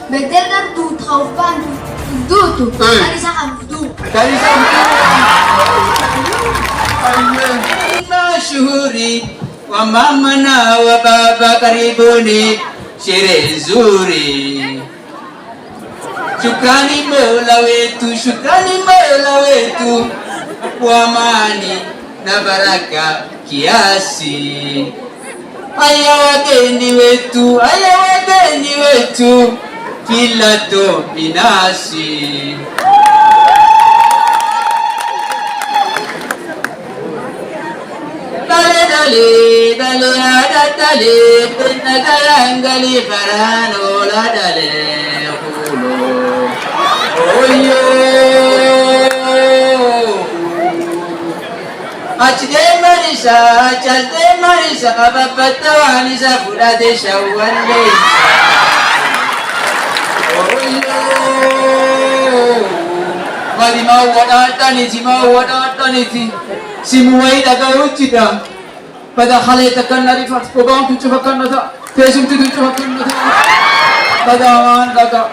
بدل قردو تخوفان فدوتو كاريسا خمفدو كاريسا mashuhuri wa mama na wa baba, karibuni sherehe nzuri. Shukrani Mola wetu, shukrani Mola wetu kwa amani na baraka kiasi. Haya wageni wetu, haya wageni wetu, kila to binasi. Dale, dale, dale, penagayangali farano la dale hulo. Oyo. Achde marisa, babatawa sa fulade shawale. Oyo. Malima wadata niti. Simuai daga uchida. Pada khaleta kanna rifat pobang tu chuhakan nada. Pesum tu chuhakan nada. Pada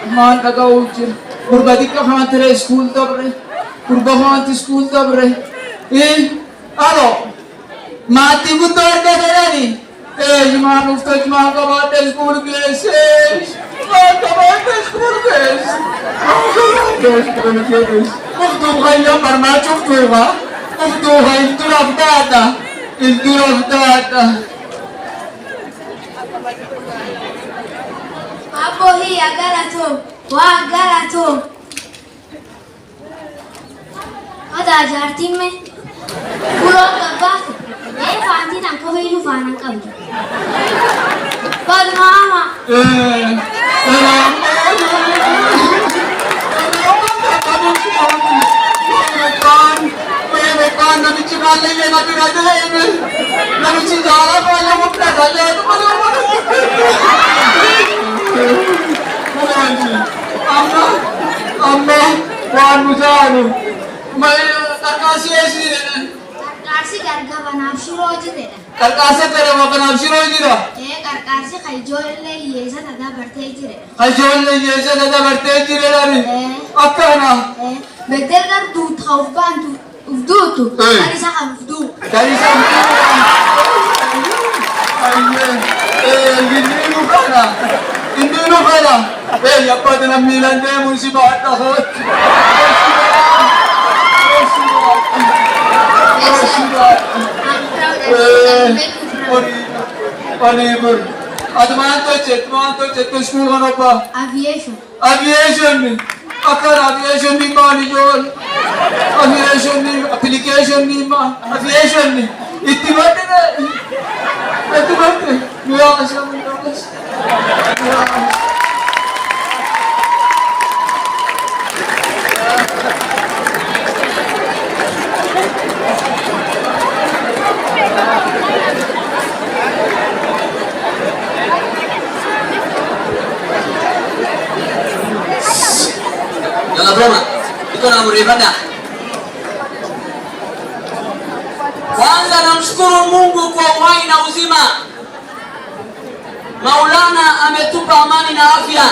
man daga uchir. Purbadi ka hantre school dabre. Purbahant school dabre. Alo. Mati butar ka darani. Jman ufta jman ka bate school gese. Ka bate school gese. Waktu kaya parmachuk tu ba. Waktu kaya turab data. Hapo hii agara to ada jarti में पूरा कब्बा ये फांसी ना को ही लुफाना कब पर मामा kan nabi cimale ye nabi radhe ye nabi cindala wala mutta dalle to amma wan mujanu mai karkasi esi karkasi garga banab shiroji de karkasi tere wo banab shiroji da ye karkasi khayjolle ye sa dada barte jire khayjolle ye sa dada barte jire lari akana bedel gar du thawban tu Ufdutu, karisa ufdu. Karisa ufdu. Indino kana. Ya pada na Milan de musibat na hot. Panibur. Adman to chet school kana pa. Aviation ni. Akar aviation ni mani jol. Aviation ni application ni ma aviation ni itibate ya asam terus jangan broma itu nama ibadah. Kwanza namshukuru Mungu kwa uhai na uzima. Maulana ametupa amani na afya.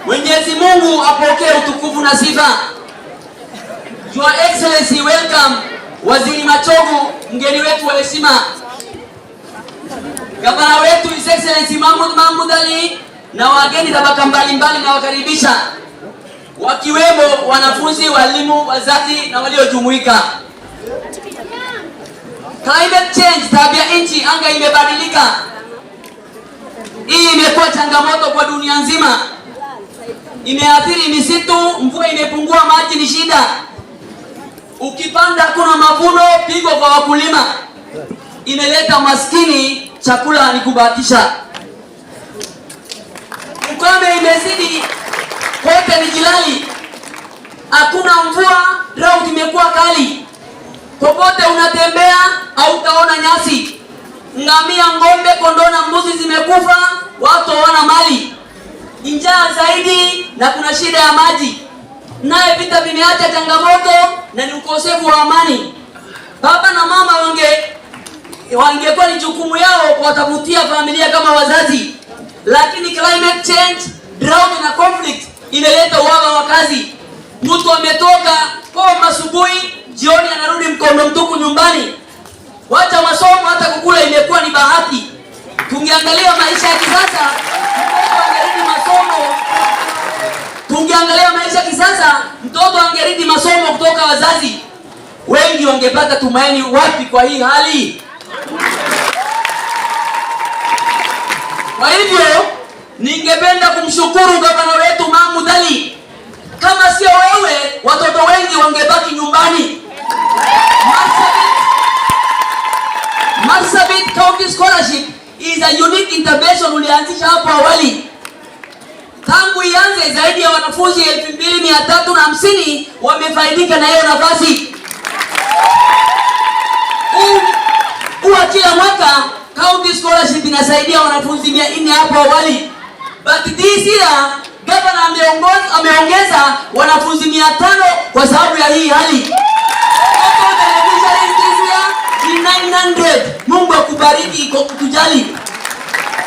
Mwenyezi Mungu apokee utukufu na sifa. Your Excellency, welcome Waziri Machogu, mgeni wetu wa heshima. Gavana wetu His Excellency Mahmoud Ali na wageni tabaka mbalimbali na wakaribisha, wakiwemo wanafunzi, walimu, wazazi na waliojumuika. Climate change, tabia nchi, anga imebadilika. Hii imekuwa changamoto kwa dunia nzima. Imeathiri misitu, mvua imepungua, maji ni shida. Ukipanda kuna mavuno, pigo kwa wakulima. Imeleta maskini, chakula ni kubahatisha. Ukame imezidi, kote ni jilali. Hakuna mvua, drought imekuwa kali. Popote unatembea hautaona nyasi. Ngamia, ng'ombe, kondoo na mbuzi zimekufa, watu hawana mali. Njaa zaidi na kuna shida ya maji. Naye vita vimeacha changamoto na ni ukosefu wa amani. Baba na mama wangekuwa ni jukumu yao kuwatafutia familia kama wazazi. lakini climate change, drought na conflict imeleta uhaba wa kazi. Mtu ametoka home asubuhi, jioni anarudi mkono mtupu nyumbani. Wacha masomo, hata kukula imekuwa ni bahati. Tungeangalia maisha ya kisasa, mtoto angerudi masomo kutoka wazazi, wengi wangepata tumaini wapi kwa hii hali? Kwa hivyo ningependa kumshukuru gavana wetu Mahmoud Ali. Kama sio wewe, watoto wengi wangebaki nyumbani. Marsabit County Scholarship is a unique intervention ulianzisha hapo awali. Tangu ianze zaidi ya wanafunzi 2350 wamefaidika na hiyo nafasi. Kwa kila mwaka County Scholarship inasaidia wanafunzi 400 hapo awali. But this year governor ameongeza wanafunzi 500 kwa sababu ya hii hali. 900. Mungu akubariki kwa kutujali.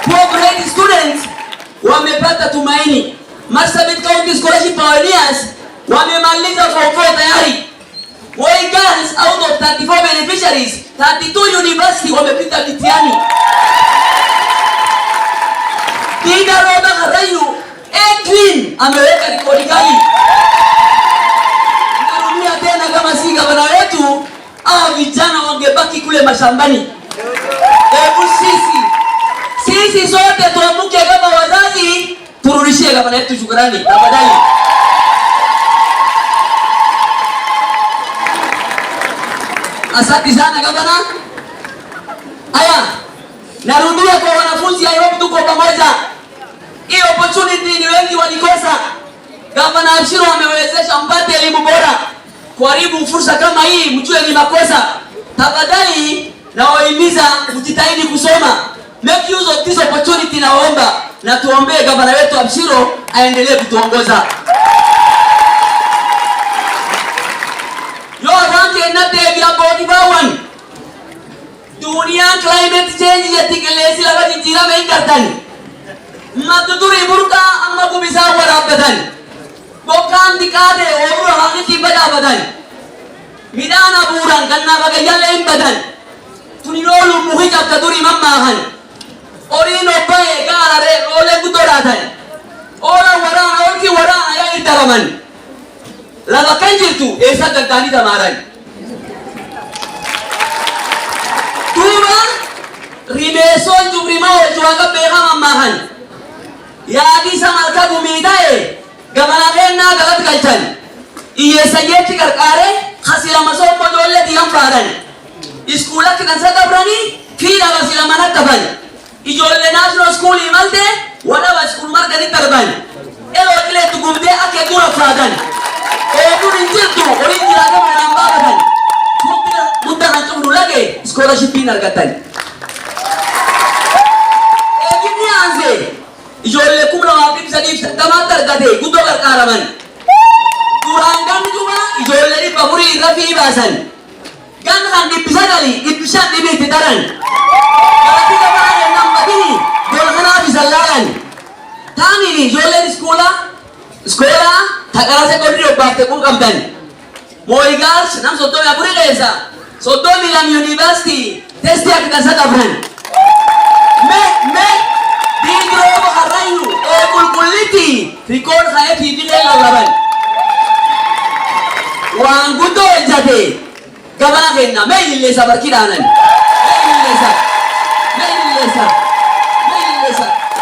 Poor grade students wamepata tumaini. Marsabit County Scholarship Pioneers wamemaliza form 4 tayari. Moi Girls out of 34 beneficiaries, 32 university wamepita mitihani. Dida Roba Harayu clean ameweka rekodi kali. Narudia tena, kama si gavana wetu, vijana wangebaki kule mashambani. Hebu sisi sote tuamuke kama wazazi, turudishie gavana wetu shukrani tafadhali. Asante sana gavana. Haya, narudia kwa wanafunzi, I hope tuko pamoja. Hii opportunity ni wengi walikosa. Gavana Abshiro amewezesha mpate elimu bora. Kuharibu fursa kama hii, mjue ni makosa. Tafadhali nawahimiza mjitahidi kusoma. Make use of this opportunity, naomba na tuombee gavana wetu Abshiro aendelee kutuongoza. Dunia climate change yatikelesi laga jijira mein kartani. Matuturi burka amma kubisa warabbatan. Bokan dikade obro haqiti bada badan. Midana buran ganna bagayalle imbadan. Tunirolu muhija kaduri mammahan. Orino bae garare ole gudoratan. Ora warana orki warana ya itaraman. Laga kanjirtu esa gantani tamaran. Tuba rimeson jubrimao juaga beha mammahan. Yaadi samalka gumidae gavana kenna galat galchan. Iye sayeti karkare khasila masomo dolle diyam faran. Iskula kinan sadabrani fira basila manakaban. Ijolle national school imalte wala ba school margani tarban. Elo kile tugumde ake dura fadan. Durin jirtu orin jiraga manambaban. Muda hancur lagi scholarship ini argatan. Gini anze, ijolle kumla wabib sadif tamatar gade gudokar karaman. Turangan juga ijolle di paburi rafi basan. Gan kan dipisadali dipisad di bititaran. Kalau tidak ada nampak ini, bolehkah bisa lalan? Tani ni ijolle di sekolah takara sekondari obate pun kamdan. Moi Girls nam soto ya puri lesa. Soto Milan University testi kita sadabran. Me Bidro Harayu kulkuliti record saya TV lalaban. Wang gudo jade. Gavana kenna me lesa barkiranan. Me lesa.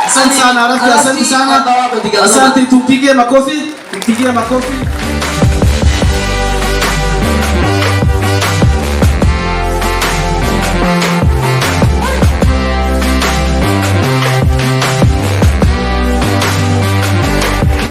Asante sana rafiki, asante sana. Asante, tumpigie makofi.